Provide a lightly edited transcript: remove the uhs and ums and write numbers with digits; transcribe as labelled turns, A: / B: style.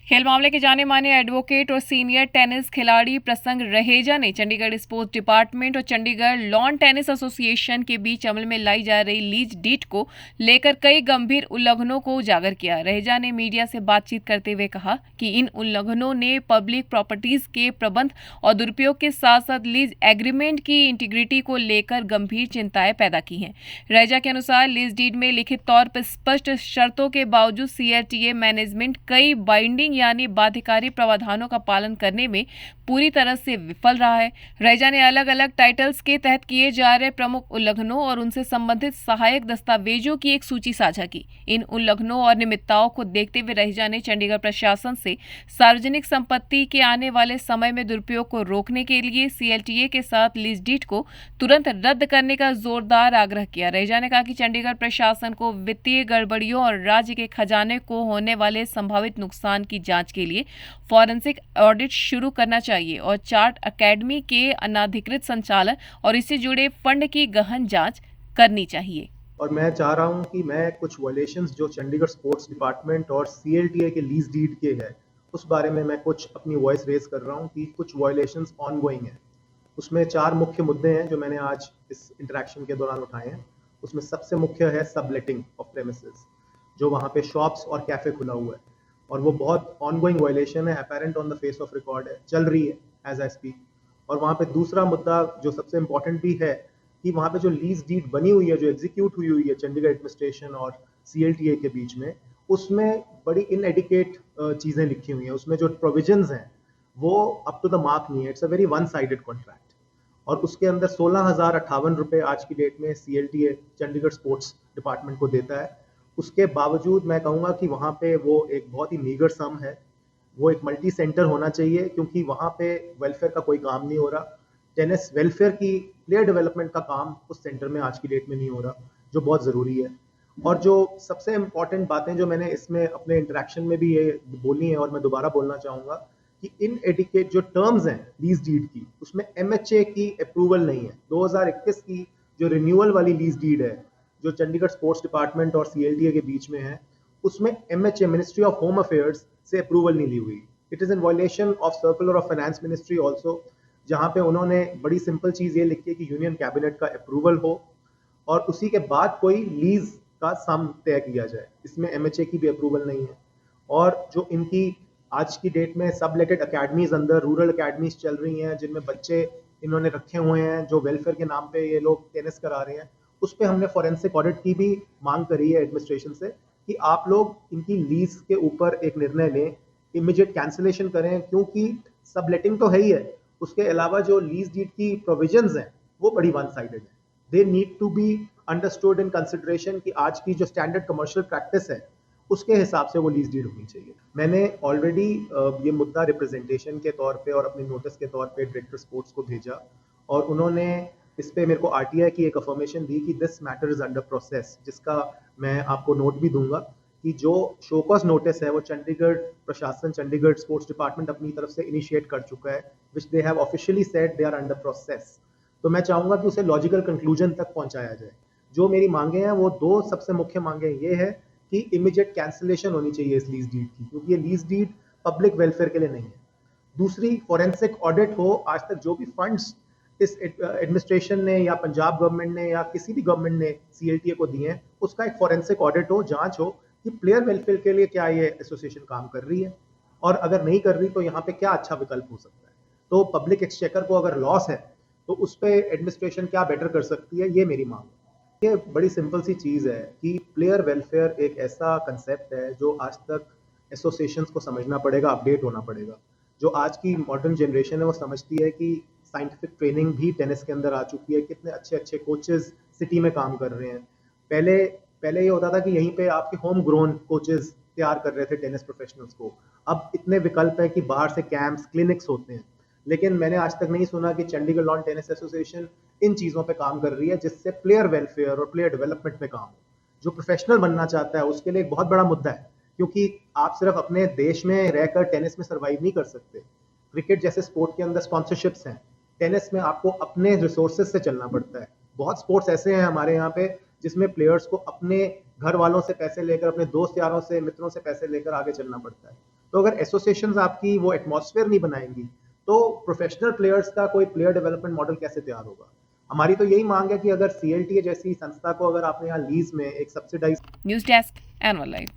A: खेल मामले के जाने माने एडवोकेट और सीनियर टेनिस खिलाड़ी प्रसंग रहेजा ने चंडीगढ़ स्पोर्ट्स डिपार्टमेंट और चंडीगढ़ लॉन टेनिस एसोसिएशन के बीच अमल में लाई जा रही लीज डीड को लेकर कई गंभीर उल्लंघनों को उजागर किया। रहेजा ने मीडिया से बातचीत करते हुए कहा कि इन उल्लंघनों ने पब्लिक प्रॉपर्टीज के प्रबंध और दुरुपयोग के साथ साथ लीज एग्रीमेंट की इंटीग्रिटी को लेकर गंभीर चिंताएं पैदा की हैं। रहेजा के अनुसार लीज डीड में लिखित तौर पर स्पष्ट शर्तों के बावजूद सीएलटीए मैनेजमेंट कई बाइंडिंग यानी बाध्यकारी प्रावधानों का पालन करने में पूरी तरह से विफल रहा है। रहेजा ने अलग अलग टाइटल्स के तहत किए जा रहे प्रमुख उल्लंघनों और उनसे संबंधित सहायक दस्तावेजों की एक सूची साझा की। इन उल्लंघनों और निमित्ताओं को देखते हुए रहेजा ने चंडीगढ़ प्रशासन से सार्वजनिक संपत्ति के आने वाले समय में दुरुपयोग को रोकने के लिए सीएलटीए के साथ लीज डीड को तुरंत रद्द करने का जोरदार आग्रह किया। रहेजा ने कहा कि चंडीगढ़ प्रशासन को वित्तीय गड़बड़ियों और राज्य के खजाने को होने वाले संभावित नुकसान की जांच के लिए फॉरेंसिक ऑडिट शुरू करना चाहिए और चार्ट एकेडमी के अनाधिकृत संचालन और इससे जुड़े फंड की गहन जांच करनी चाहिए।
B: और मैं चाह रहा हूं कि मैं कुछ वायलेशंस जो चंडीगढ़ स्पोर्ट्स डिपार्टमेंट और सीएलटीए के लीज डीड के है उस बारे में मैं कुछ अपनी वॉइस रेज कर रहा हूं कि कुछ वायलेशंस ऑनगोइंग हैं। उसमें 4 मुख्य मुद्दे हैं जो मैंने आज इस इंटरेक्शन के दौरान उठाए हैं। उसमें सबसे मुख्य है सबलेटिंग ऑफ प्रेमिसेस, जो वहाँ पे शॉप्स और कैफे खुला हुआ है और वो बहुत ऑनगोइंग वायलेशन है, apparent on the face of record है, चल रही है एज आई स्पीक। और वहाँ पे दूसरा मुद्दा जो सबसे इम्पोर्टेंट भी है कि वहाँ पे जो लीज डीड बनी हुई है, जो एग्जीक्यूट हुई है चंडीगढ़ एडमिनिस्ट्रेशन और सीएलटीए के बीच में, उसमें बड़ी इनएडिकेट चीज़ें लिखी हुई हैं। उसमें जो प्रोविजंस हैं वो अप टू द मार्क नहीं है। It's a very one sided contract और उसके अंदर 16,058 रुपये आज की डेट में सीएलटीए चंडीगढ़ स्पोर्ट्स डिपार्टमेंट को देता है। उसके बावजूद मैं कहूँगा कि वहाँ पे वो एक बहुत ही मीगर सम है। वो एक मल्टी सेंटर होना चाहिए क्योंकि वहाँ पे वेलफेयर का कोई काम नहीं हो रहा। टेनिस वेलफेयर की प्लेयर डेवलपमेंट का काम उस सेंटर में आज की डेट में नहीं हो रहा, जो बहुत ज़रूरी है। और जो सबसे इम्पॉर्टेंट बातें जो मैंने इसमें अपने इंटरेक्शन में भी ये बोली हैं और मैं दोबारा बोलना चाहूँगा कि इन एडिकेट जो टर्म्स हैं लीज डीड की, उसमें एमएचए की अप्रूवल नहीं है। 2021 की जो रिन्यूअल वाली लीज डीड है जो चंडीगढ़ स्पोर्ट्स डिपार्टमेंट और सीएलटीए के बीच में है, उसमें MHA ministry of home affairs से अप्रूवल नहीं ली हुई। It is in violation of circular of finance ministry also, जहाँ पे उन्होंने बड़ी सिंपल चीज़ ये लिखी है कि यूनियन कैबिनेट का अप्रूवल हो और उसी के बाद कोई लीज का सम तय किया जाए। इसमें एमएचए की भी अप्रूवल नहीं है। और जो इनकी आज की डेट में सबलेटेड अकेडमीज अंदर रूरल अकेडमीज चल रही हैं जिनमें बच्चे इन्होंने रखे हुए हैं, जो वेलफेयर के नाम पे ये लोग टेनिस करा रहे हैं, उस पर हमने फॉरेंसिक ऑडिट की भी मांग करी है एडमिनिस्ट्रेशन से कि आप लोग इनकी लीज के ऊपर एक निर्णय लें, इमीडिएट कैंसिलेशन करें, क्योंकि सबलेटिंग तो है ही है, उसके अलावा जो लीज डीड की प्रोविजंस हैं वो बड़ी वन साइडेड है। They need to be understood in consideration कि आज की जो स्टैंडर्ड कमर्शियल प्रैक्टिस है उसके हिसाब से वो लीज डीड होनी चाहिए। मैंने ऑलरेडी ये मुद्दा रिप्रेजेंटेशन के तौर पे और अपने नोटिस के तौर पे डायरेक्टर स्पोर्ट्स को भेजा और उन्होंने इस पे मेरे को आरटीआई की एक अफर्मेशन दी कि this matter is under process, जिसका मैं आपको नोट भी दूंगा कि जो शोकॉज नोटिस है वो चंडीगढ़ प्रशासन, चंडीगढ़ स्पोर्ट्स डिपार्टमेंट अपनी तरफ से इनिशिएट कर चुका है, which they have officially said they are under process. तो मैं चाहूँगा कि उसे लॉजिकल कंक्लूजन तक पहुँचाया जाए। जो मेरी मांगे हैं वो 2 सबसे मुख्य मांगे ये है कि इमीडिएट कैंसिलेशन होनी चाहिए इस लीज डीड की, क्योंकि ये लीज डीड पब्लिक वेलफेयर के लिए नहीं है। दूसरी, फॉरेंसिक ऑडिट हो। आज तक जो भी फंड्स इस एडमिनिस्ट्रेशन ने या पंजाब गवर्नमेंट ने या किसी भी गवर्नमेंट ने सीएलटीए को दिए हैं, उसका एक फॉरेंसिक ऑडिट हो, जांच हो कि प्लेयर वेलफेयर के लिए क्या ये एसोसिएशन काम कर रही है और अगर नहीं कर रही तो यहाँ पे क्या अच्छा विकल्प हो सकता है। तो पब्लिक एक्सचेकर को अगर लॉस है तो उस पर एडमिनिस्ट्रेशन क्या बेटर कर सकती है, ये मेरी मांग है। ये बड़ी सिंपल सी चीज़ है कि प्लेयर वेलफेयर एक ऐसा कंसेप्ट है जो आज तक एसोसिएशंस को समझना पड़ेगा, अपडेट होना पड़ेगा। जो आज की मॉडर्न जनरेशन है वो समझती है कि साइंटिफिक ट्रेनिंग भी टेनिस के अंदर आ चुकी है, कितने अच्छे अच्छे कोचेस सिटी में काम कर रहे हैं। पहले पहले ये होता था कि यहीं पे आपके होम ग्रोन कोचेस तैयार कर रहे थे टेनिस प्रोफेशनल्स को। अब इतने विकल्प है कि बाहर से कैंप्स, क्लिनिक्स होते हैं, लेकिन मैंने आज तक नहीं सुना कि Chandigarh lawn tennis association in चीज़ों पे काम कर रही है जिससे प्लेयर वेलफेयर और प्लेयर डेवलपमेंट में काम हो। जो प्रोफेशनल बनना चाहता है उसके लिए एक बहुत बड़ा मुद्दा है, क्योंकि आप सिर्फ अपने देश में रहकर टेनिस में सर्वाइव नहीं कर सकते। क्रिकेट जैसे स्पोर्ट के अंदर स्पॉन्सरशिप्स हैं, टेनिस में आपको अपने रिसोर्सेज से चलना पड़ता है। बहुत स्पोर्ट्स ऐसे हैं हमारे यहाँ पे जिसमें प्लेयर्स को अपने घर वालों से पैसे लेकर, अपने दोस्त यारों से, मित्रों से पैसे लेकर आगे चलना पड़ता है। तो अगर एसोसिएशंस आपकी वो एटमॉस्फेयर नहीं बनाएंगी तो प्रोफेशनल प्लेयर्स का कोई प्लेयर डेवलपमेंट मॉडल कैसे तैयार होगा। हमारी तो यही मांग है कि अगर सीएलटीए जैसी संस्था को अगर आपने यहाँ लीज में एक subsidise
A: news desk annual live.